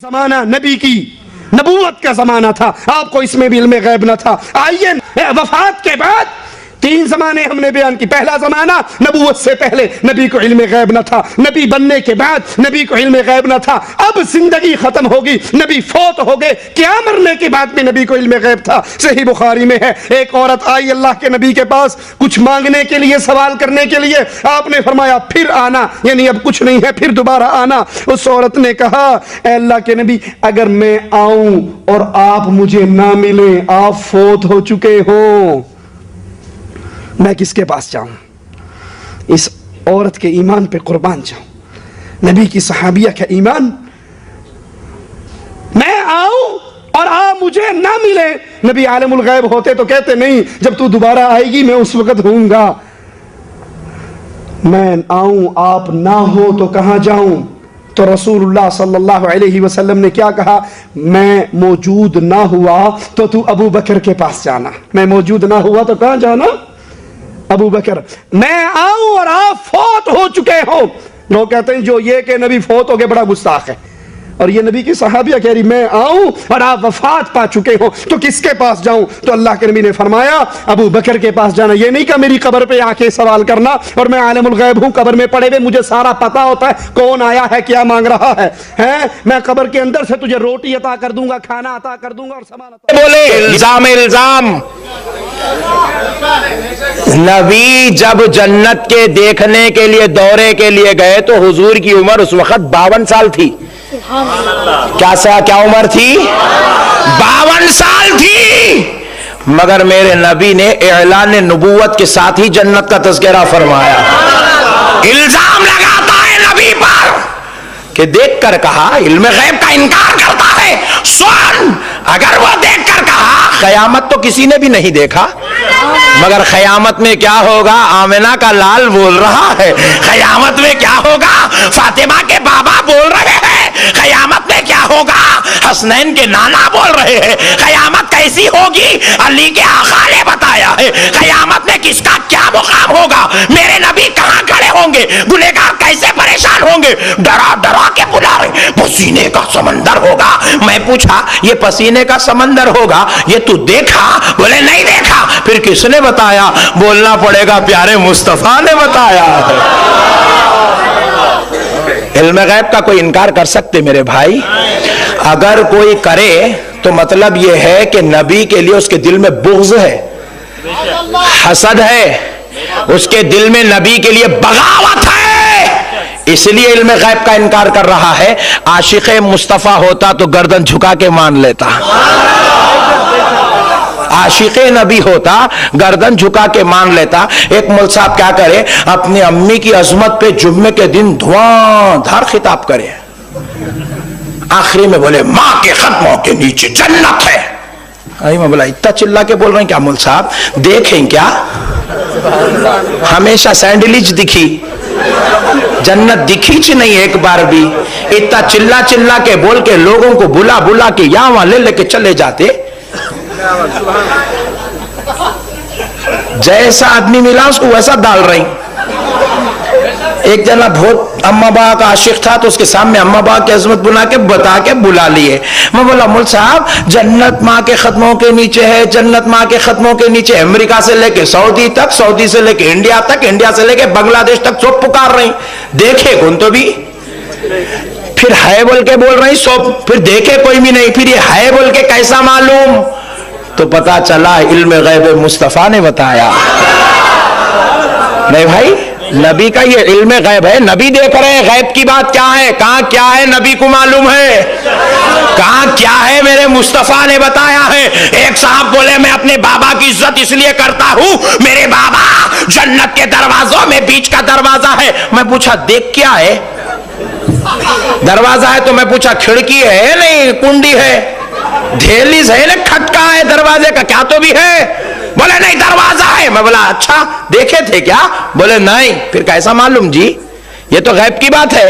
زمانہ نبی کی نبوت کا زمانہ تھا، آپ کو اس میں بھی علم غیب نہ تھا۔ آئیے وفات کے بعد 3 زمانے ہم نے بیان کی۔ پہلا زمانہ نبوت سے پہلے نبی کو علم غیب نہ تھا، نبی بننے کے بعد نبی کو علم غیب نہ تھا۔ اب زندگی ختم ہوگی، نبی فوت ہو گئے، کیا مرنے کے بعد بھی نبی کو علم غیب تھا۔ صحیح بخاری میں ہے، ایک عورت آئی اللہ کے نبی کے پاس کچھ مانگنے کے لیے، سوال کرنے کے لیے، آپ نے فرمایا پھر آنا، یعنی اب کچھ نہیں ہے، پھر دوبارہ آنا۔ اس عورت نے کہا اے اللہ کے نبی، اگر میں آؤں اور آپ مجھے نہ ملیں، آپ فوت ہو چکے ہوں، میں کس کے پاس جاؤں؟ اس عورت کے ایمان پہ قربان جاؤں، نبی کی صحابیہ کا ایمان۔ میں آؤں اور آپ مجھے نہ ملے، نبی عالم الغیب ہوتے تو کہتے نہیں جب تو دوبارہ آئے گی میں اس وقت ہوں گا۔ میں آؤں آپ نہ ہو تو کہاں جاؤں؟ تو رسول اللہ صلی اللہ علیہ وسلم نے کیا کہا؟ میں موجود نہ ہوا تو ابو بکر کے پاس جانا، میں موجود نہ ہوا تو کہاں جانا؟ ابو بکر۔ میں آؤں اور آپ فوت ہو چکے ہو۔ لوگ کہتے ہیں جو یہ کہ نبی فوت ہو گئے بڑا گستاخ ہے، اور یہ نبی کی صحابیہ کہہ رہی میں آؤں اور آپ وفات پا چکے ہو تو کس کے پاس جاؤں؟ تو اللہ کے نبی نے فرمایا ابو بکر کے پاس جانا۔ یہ نہیں کہ میری قبر پہ آ کے سوال کرنا اور میں عالم الغیب ہوں، قبر میں پڑے ہوئے مجھے سارا پتا ہوتا ہے کون آیا ہے کیا مانگ رہا ہے، میں قبر کے اندر سے تجھے روٹی عطا کر دوں گا، کھانا عطا کر دوں گا اور سامان عطا۔ بولے الزام نبی جب جنت کے دیکھنے کے لیے دورے کے لیے گئے تو حضور کی عمر اس وقت 52 سال تھی۔ کیا عمر تھی؟ 52 سال تھی، مگر میرے نبی نے اعلان نبوت کے ساتھ ہی جنت کا تذکرہ فرمایا۔ الزام لگاتا ہے نبی پر کہ دیکھ کر کہا، علم غیب کا انکار کرتا ہے۔ سن، اگر وہ دیکھ کر کہا قیامت تو کسی نے بھی نہیں دیکھا، مگر قیامت میں کیا ہوگا؟ آمنہ کا لال بول رہا ہے۔ قیامت میں کیا ہوگا؟ فاطمہ کے بابا بول رہے ہیں۔ قیامت میں کیا ہوگا؟ حسنین کے نانا بول رہے ہیں۔ قیامت کیسی ہوگی؟ علی کے آقا نے بتایا ہے۔ قیامت میں کس کا کیا مقام ہوگا؟ میرے نبی کہاں کھڑے ہوں گے؟ گنہگار کیسے پریشان ہوں گے؟ ڈرا ڈرا کے بلا رہے، پسینے کا سمندر ہوگا۔ میں پوچھا یہ پسینے کا سمندر ہوگا، یہ تو دیکھا؟ بولے نہیں دیکھا۔ پھر کس نے بتایا؟ بولنا پڑے گا پیارے مصطفیٰ نے بتایا۔ علم غیب کا کوئی انکار کر سکتے میرے بھائی؟ اگر کوئی کرے تو مطلب یہ ہے کہ نبی کے لیے اس کے دل میں بغض ہے، حسد ہے، اس کے دل میں نبی کے لیے بغاوت ہے، اس لیے علم غیب کا انکار کر رہا ہے۔ عاشق مصطفیٰ ہوتا تو گردن جھکا کے مان لیتا، عاشق نبی ہوتا گردن جھکا کے مان لیتا۔ ایک مول صاحب کیا کرے، اپنی امی کی عظمت پہ جمعے کے دن دھواں دھار خطاب کرے، آخری میں بولے ماں کے قدموں کے نیچے جنت ہے۔ میں بولا اتنا چلا کے بول رہے ہیں کیا مول صاحب؟ دیکھیں کیا؟ ہمیشہ سینڈلج دکھی، جنت دکھی چ نہیں ایک بار بھی؟ اتنا چلا چلا کے بول کے لوگوں کو بلا بلا کے یہاں وہاں لے لے کے چلے جاتے۔ جیسا آدمی ملا اس کو ویسا ڈال رہی۔ ایک جنا بہت اما با کا عاشق تھا تو اس کے سامنے اما با کی عظمت بنا کے بتا کے بلا لیے۔ میں بولا مول صاحب جنت ماں کے قدموں کے نیچے ہے، جنت ماں کے قدموں کے نیچے۔ امریکہ سے لے کے سعودی تک، سعودی سے لے کے انڈیا تک، انڈیا سے لے کے بنگلہ دیش تک سب پکار رہی، دیکھے کون تو بھی؟ پھر ہے بول کے بول رہی سب، پھر دیکھے کوئی بھی نہیں، پھر یہ ہے بول کے کیسا معلوم؟ تو پتا چلا علم غیب مصطفیٰ نے بتایا۔ نہیں بھائی، نبی کا یہ علم غیب ہے، نبی دیکھ رہے ہیں غیب کی بات کیا ہے، کہاں کیا ہے نبی کو معلوم ہے، کہاں کیا ہے میرے مصطفیٰ نے بتایا ہے۔ ایک صاحب بولے میں اپنے بابا کی عزت اس لیے کرتا ہوں، میرے بابا جنت کے دروازوں میں بیچ کا دروازہ ہے۔ میں پوچھا دیکھ کیا ہے؟ دروازہ ہے تو میں پوچھا کھڑکی ہے نہیں کنڈی ہے؟ دہلیز ہے نا، کھٹکا ہے دروازے کا، کیا تو بھی ہے؟ بولے نہیں دروازہ ہے۔ میں بولا اچھا دیکھے تھے کیا؟ بولے نہیں۔ پھر کیسا معلوم جی؟ یہ تو غیب کی بات ہے۔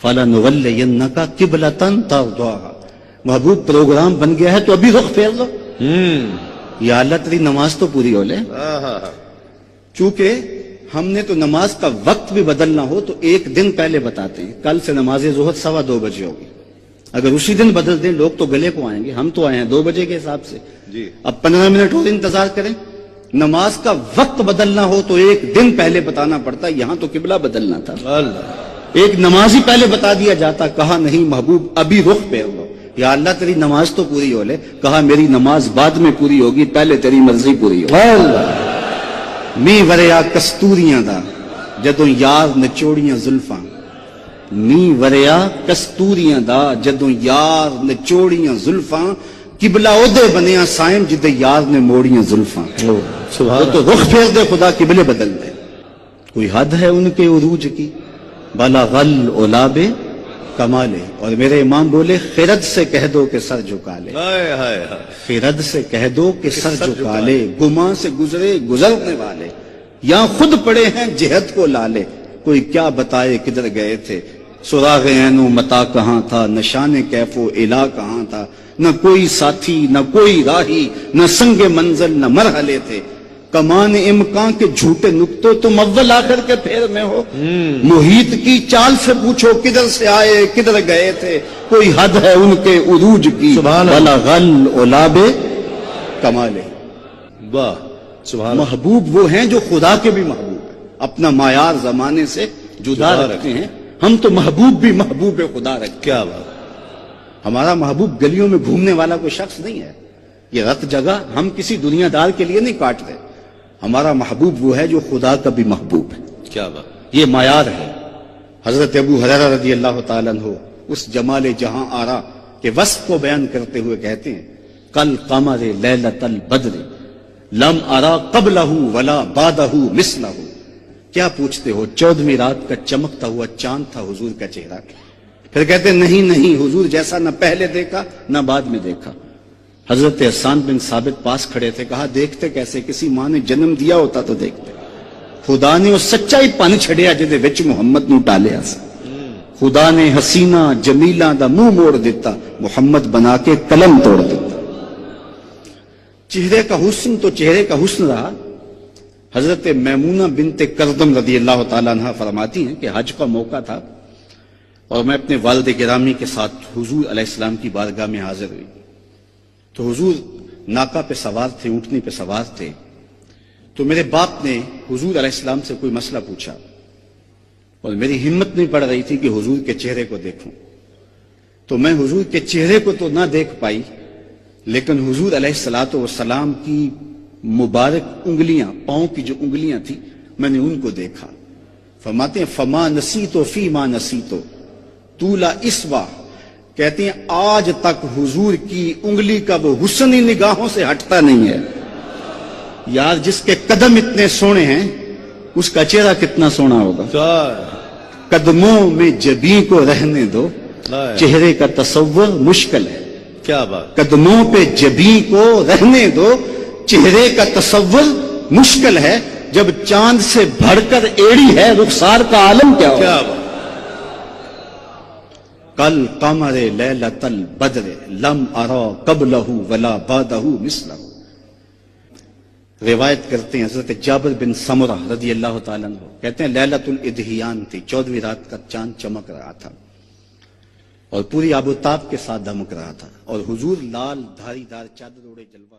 فَلَنُوَلِّيَنَّكَ قِبْلَةً تَرْضَاهَا، محبوب پروگرام بن گیا ہے تو ابھی رخ پھیر لو. یا اللہ تیری نماز تو پوری ہو لے. چونکہ ہم نے تو نماز کا وقت بھی بدلنا ہو تو ایک دن پہلے بتاتے ہیں کل سے نماز ظہر 2:15 بجے ہوگی. اگر اسی دن بدل دیں لوگ تو گلے کو آئیں گے. ہم تو آئے ہیں 2 بجے کے حساب سے, اب 15 منٹ اور انتظار کریں. نماز کا وقت بدلنا ہو تو ایک دن پہلے بتانا پڑتا. یہاں تو قبلہ بدلنا تھا, ایک نماز ہی پہلے بتا دیا جاتا. کہا نہیں محبوب ابھی رخ پھیر لو. یا اللہ تیری نماز تو پوری ہو لے. کہا میری نماز بعد میں پوری ہوگی, پہلے تیری مرضی پوری ہو. می وریا کستوریاں دا جدوں یار نچوڑیاں زلفاں, می وریا کستوریاں دا جدوں یار نچوڑیاں زلفاں, قبلہ اودے بنیا سائم جدے یار نے موڑیاں زلفاں. وہ تو رخ پھیر دے خدا قبلے بدل دے. کوئی حد ہے ان کے عروج کی, بلغ العلاب کمالے. اور میرے امام بولے خرد سے کہہ دو کہ سر جھکا لے. خرد سے کہہ دو کہ سر جھکا لے, گماں سے گزرے گزرنے والے, یا خود پڑے ہیں جہت کو لالے. کوئی کیا بتائے کدھر گئے تھے, سراغ عین و متا کہاں تھا, نشان کیف و الہ کہاں تھا. نہ کوئی ساتھی نہ کوئی راہی, نہ سنگ منزل نہ مرحلے تھے. کمان امکان کے جھوٹے نکتوں تم اول آخر کے پھیر میں ہو. محیط کی چال سے پوچھو کدھر سے آئے کدھر گئے تھے. کوئی حد ہے ان کے عروج کی, بلغ العلاب کمالے. محبوب وہ ہیں جو خدا کے بھی محبوب ہیں, اپنا معیار زمانے سے جدا رکھتے ہیں. ہم تو محبوب بھی محبوب خدا رکھتے. کیا بات. ہمارا محبوب گلیوں میں گھومنے والا کوئی شخص نہیں ہے. یہ رت جگہ ہم کسی دنیا دار کے لیے نہیں کاٹ رہے. ہمارا محبوب وہ ہے جو خدا کا بھی محبوب ہے. کیا بات. یہ معیار ہے. حضرت ابو ہریرہ رضی اللہ تعالیٰ عنہ اس جمال جہاں آرا کے وصف کو بیان کرتے ہوئے کہتے ہیں, کل قمر لیلۃ البدر لم ارا قبلہ ولا بعدہ مثلہ. کیا پوچھتے ہو, 14ویں رات کا چمکتا ہوا چاند تھا حضور کا چہرہ. پھر کہتے نہیں حضور جیسا نہ پہلے دیکھا نہ بعد میں دیکھا. حضرت حسان بن ثابت پاس کھڑے تھے. کہا دیکھتے کیسے, کسی ماں نے جنم دیا ہوتا تو دیکھتے. خدا نے وہ سچائی پن چھڑیا جدے وچ محمد نو ٹالیا سی. خدا نے حسینہ جمیلہ دا منہ موڑ دیتا, محمد بنا کے قلم توڑ دیتا. چہرے کا حسن تو چہرے کا حسن رہا. حضرت میمونہ بنت کردم رضی اللہ تعالیٰ عنہ فرماتی ہیں کہ حج کا موقع تھا اور میں اپنے والد گرامی کے ساتھ حضور علیہ السلام کی بارگاہ میں حاضر ہوئی. تو حضور ناکا پہ سوار تھے, اونٹنی پہ سوار تھے. تو میرے باپ نے حضور علیہ السلام سے کوئی مسئلہ پوچھا اور میری ہمت نہیں پڑ رہی تھی کہ حضور کے چہرے کو دیکھوں. تو میں حضور کے چہرے کو تو نہ دیکھ پائی, لیکن حضور علیہ الصلوۃ والسلام کی مبارک انگلیاں, پاؤں کی جو انگلیاں تھیں, میں نے ان کو دیکھا. فرماتے ہیں فما نسیتو فی ما نسیتو طول اسوا. کہتے ہیں آج تک حضور کی انگلی کا وہ حسن ہی نگاہوں سے ہٹتا نہیں ہے. یار جس کے قدم اتنے سونے ہیں اس کا چہرہ کتنا سونا ہوگا. قدموں میں جبیں کو رہنے دو, چہرے کا تصور مشکل ہے. کیا بات. قدموں پہ جبیں کو رہنے دو, چہرے کا تصور مشکل ہے. جب چاند سے بڑھ کر ایڑی ہے رخسار کا عالم کیا ہوگا. کل قمر لیلۃ البدر لم ارا قبلہ ولا بعدہ مثلہ. روایت کرتے ہیں حضرت جابر بن سمرہ رضی اللہ تعالیٰ عنہ کہتے ہیں لیلۃ الادھیان تھی, 14ویں رات کا چاند چمک رہا تھا اور پوری آب و تاب کے ساتھ دمک رہا تھا, اور حضور لال دھاری دار چادر اوڑے جلوہ